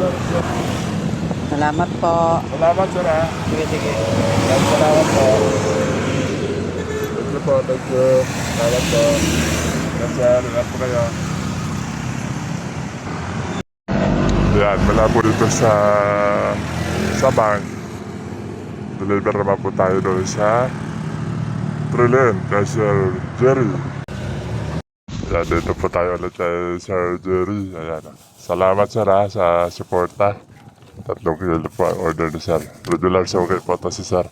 sir. Salamat po. Salamat, sir, ha. Sige, sige. Salamat po. Thank you po, thank you. Salamat po. Yes, sir. Ingat po kayo. Yan, mula po dito sa bank. Deliver naman po tayo doon sa Trillion kay Sir Jerry. Yan, dito po tayo ulit kay Sir Jerry. Ayan. Salamat, sir, ha, sa suporta. 3 kilo po ang order ni sir. Regular sukay po ito si sir.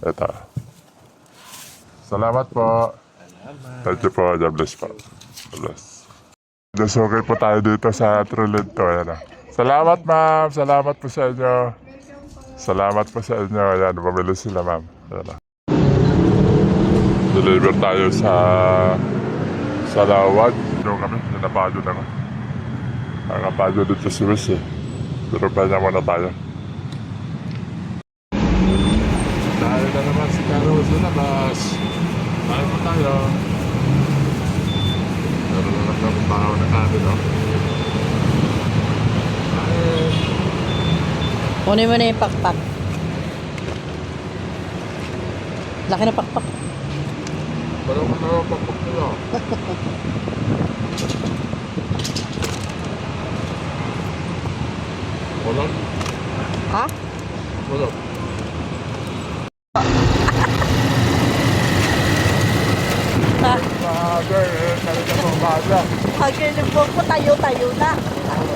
Ito. Salamat po. Thank you po. God bless po. God bless. Sukay po tayo dito sa Trillion to. Ayan, salamat, ma'am. Salamat po sa inyo. Salamat po sa inyo. Ayan, pamili sila, ma'am. Ayan. Deliver tayo sa Lawag. Doon kami. Nanapado na ko. Nakapado dito si Wiss, eh. Pero pahinga muna tayo. Dahil na naman si Carol sa labas. Tayo po tayo. Pero na lang ng bahaw na kanin, no? Ay. Kunin mo na yung pakpak. Laki na pakpak. Parang ko na pakpak nila. Wala. Ha? Wala. Ha? Maaga eh. Talaga po, maaga. Pagkinig po ko, tayo-tayo na. Tayo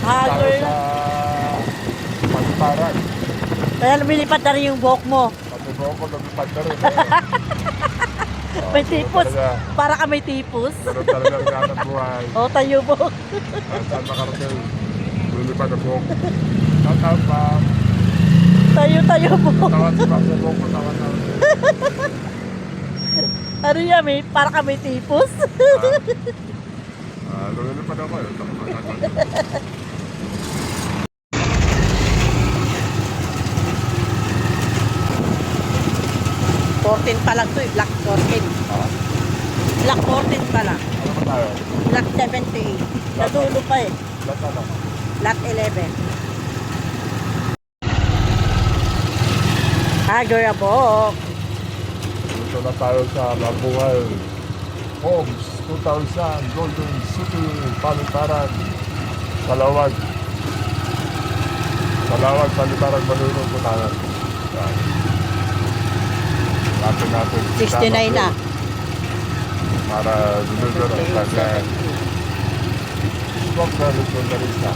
Hagar sa na. Pagparan. Kaya lumilipad na rin yung buhok mo. Pati mo ako lumipad na rin. May tipos. Para ka may tipos. Ganun talaga ang ganang buhay. O, tayo buhok. Saan makarating? Lumipad na buhok. Shout pa. Tayo buhok. Tawad si Papa buhok ko. Tawad. Ano yan, para ka may tipos. Lumipad ako eh. 14 pa lang to eh, Black 14. Black 14 pa lang. Ano ba tayo? Black 78. Nadulo pa eh. Lahat ano? Black 11. Hagar abok. Dito na tayo sa Labuhay Homes 2000 Golden City Paliparan Salawag Paliparan Manunong po tayo. Yan. Natin 69 na. para deliver ang kanyang smoke religion na rin siya.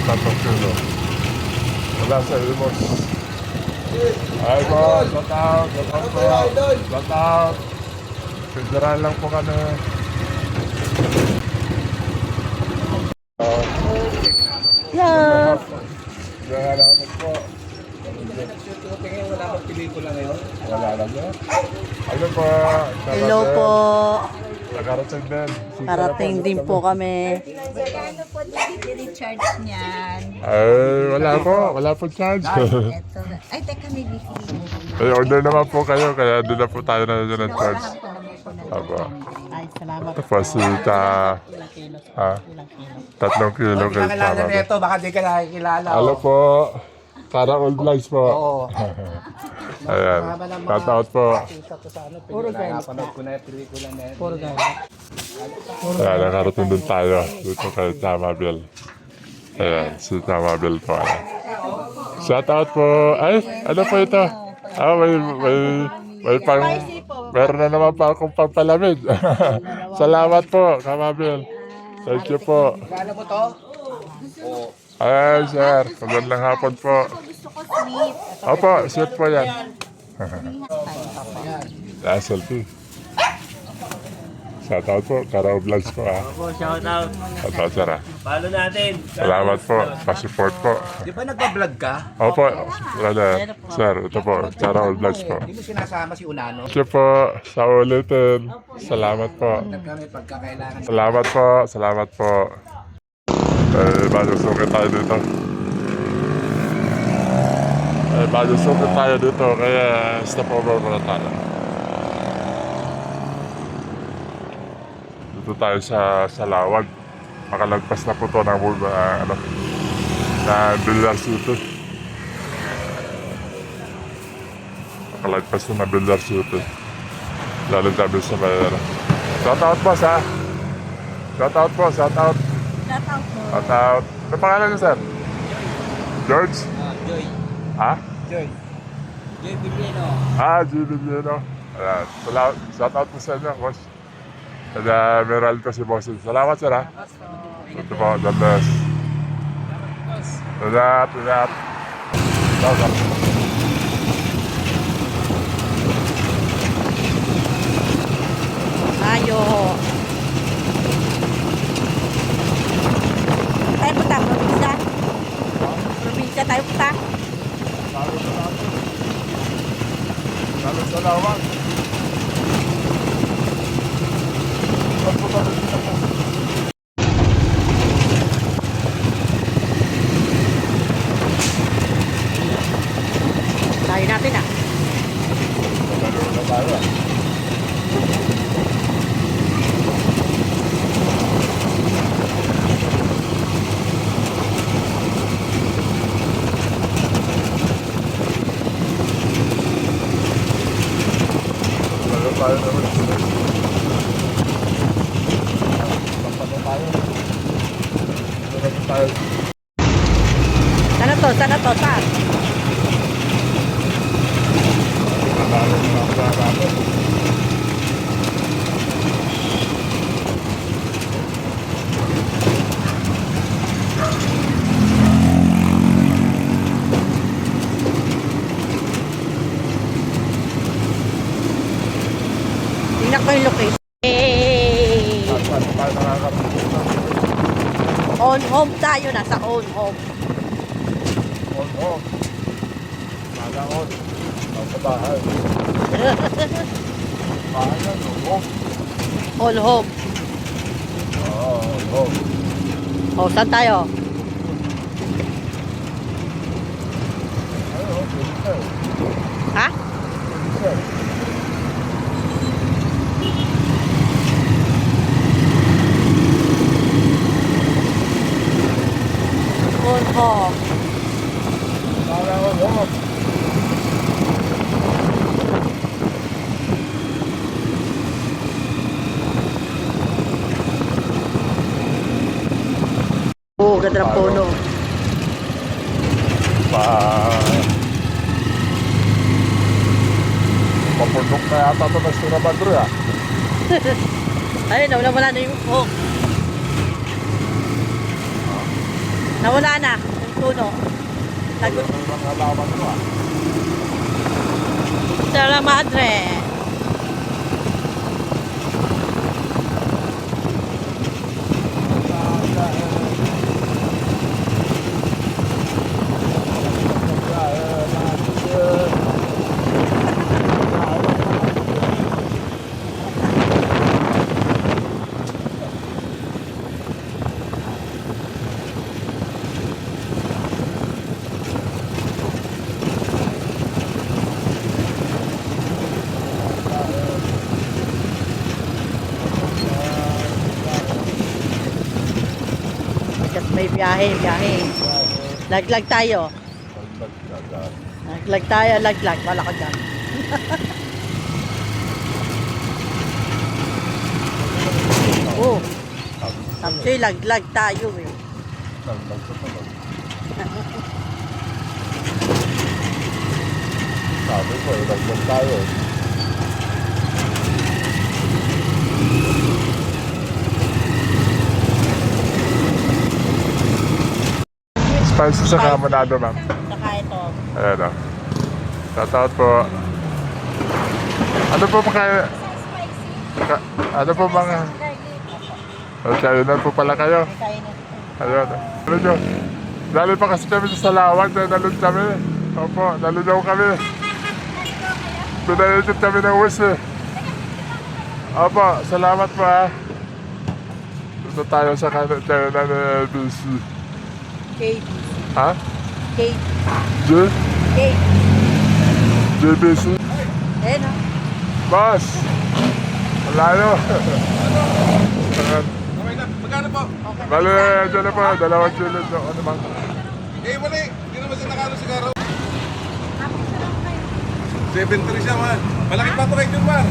3 kilo. Wala sa Ilmos. Ay po, shout out po. Shout out. Pindaran lang po kami. Yeah. Salamat po. Wala akong pelikula ngayon. Wala lang yan. Ano po? Hello po. Nakarating din. Karating din po kami. Ano po di-recharge niyan? Ay, wala po. Wala po charge. Ito. Ay, teka, may bikini. Ay, order naman po kayo. Kaya doon na po tayo na dyan ng charge. Apo. Ay, salamat po. Tapos ita. Ha? 3 kilo kayo Kakilala tama. nito, baka di ka nakikilala. Hello po. Para old vlogs po. Oo. Ayan. Shout out po. Isa to sa ano, pinapanood ko na yung pelikula na yun. Puro Ayan, nakarating din tayo. Dito kay Tamabel. Ayan, si Tamabel po. Ayan. Shout out po. Ay, ano po ito? Ah, may pang... Meron na naman pa akong pampalamig. Salamat po, Tamabel. Thank you po. Ano po to? Ay, sir. Magandang hapon po. Gusto ko sweet. Opo, sweet po yan. Ah, selfie. Shout out po, Karaw Vlogs po ah. Opo, shout out. Shout out sir ah. Follow natin. Salamat po, pa-support po. Di ba nagpa-vlog ka? Opo, brother. Sir, ito po, Karaw Vlogs po. Hindi mo sinasama si Unano? Thank you po, sa ulitin. Salamat po. Kami pagkakailangan. Salamat po, salamat po. Bagong sukit tayo dito. Bagong sukit tayo dito, kaya stop over muna tayo. Dito tayo sa Salawag. Makalagpas na po to ng na Villar City. Makalagpas na ng Villar City. Lalo tabi sa Mayara. Shout out boss ha. Shout out po, shout out. Shout out po. Shout out. Ano pangalan niyo sir? George? Joy. Ha? Joy. Joy Bibliano. G. Villeno. Ayan. Shout out po sa inyo, boss. And meral ko si boss. Salamat sir ha. Ito po, God bless. Ingat, ingat. Shout out. Ayo. Tayo punta, probinsya. Probinsya tayo punta. Lalo sa lawang. Tayo natin ah. Lalo na tayo. Lalo tayo naman. Tampano tayo. Lalo tayo. Sana to, sana to, saan? Lalo na natin. Tingnan ko yung location. Hey! Saan tayo nakakarating? On home tayo, nasa on home. Oo. Sana on. Nasa bahay. Bahay yan, oo. On home. Oo, oo. O, saan tayo? Ayun, pwede tayo. Ha? Pwede tayo. On home. Sana on, oo. Oo, ganda ng puno. Papundok na yata ito ng Sierra Madre ah. Ayun, nawala na yung hook. Nawala na yung puno. Lagot. Ano yung mga halaman ko ah. Sierra Madre. Kasi may biyahe, biyahe. Laglag tayo. Laglag tayo, laglag. Wala ka dyan. Oh, sabi laglag tayo eh. Sabi ko, ilaglag tayo. Spicy sa kamonado, ma'am. Saka ito. Ayan o. Shoutout po. Ano po mga... Ano po mga... Okay, na po pala kayo. Kain na. Ayun. Ano nyo? Dali pa kasi kami sa Salawag na nalun kami. Opo, nalun daw kami. Pinalitit kami ng wis eh. Opo, salamat po ha. Dito tayo sa kanan ng LBC. Kate. Ha? Kate. J? Kate. JBC? Eh no. Boss! Wala nyo. Saan? Okay na. Magkano po? Bale, dyan na po. Dalawang chilled na ano man. Eh, wala eh. Hindi naman siya nakano sigaro. 7.3 siya, man. Malaki pa ito kay Junmar.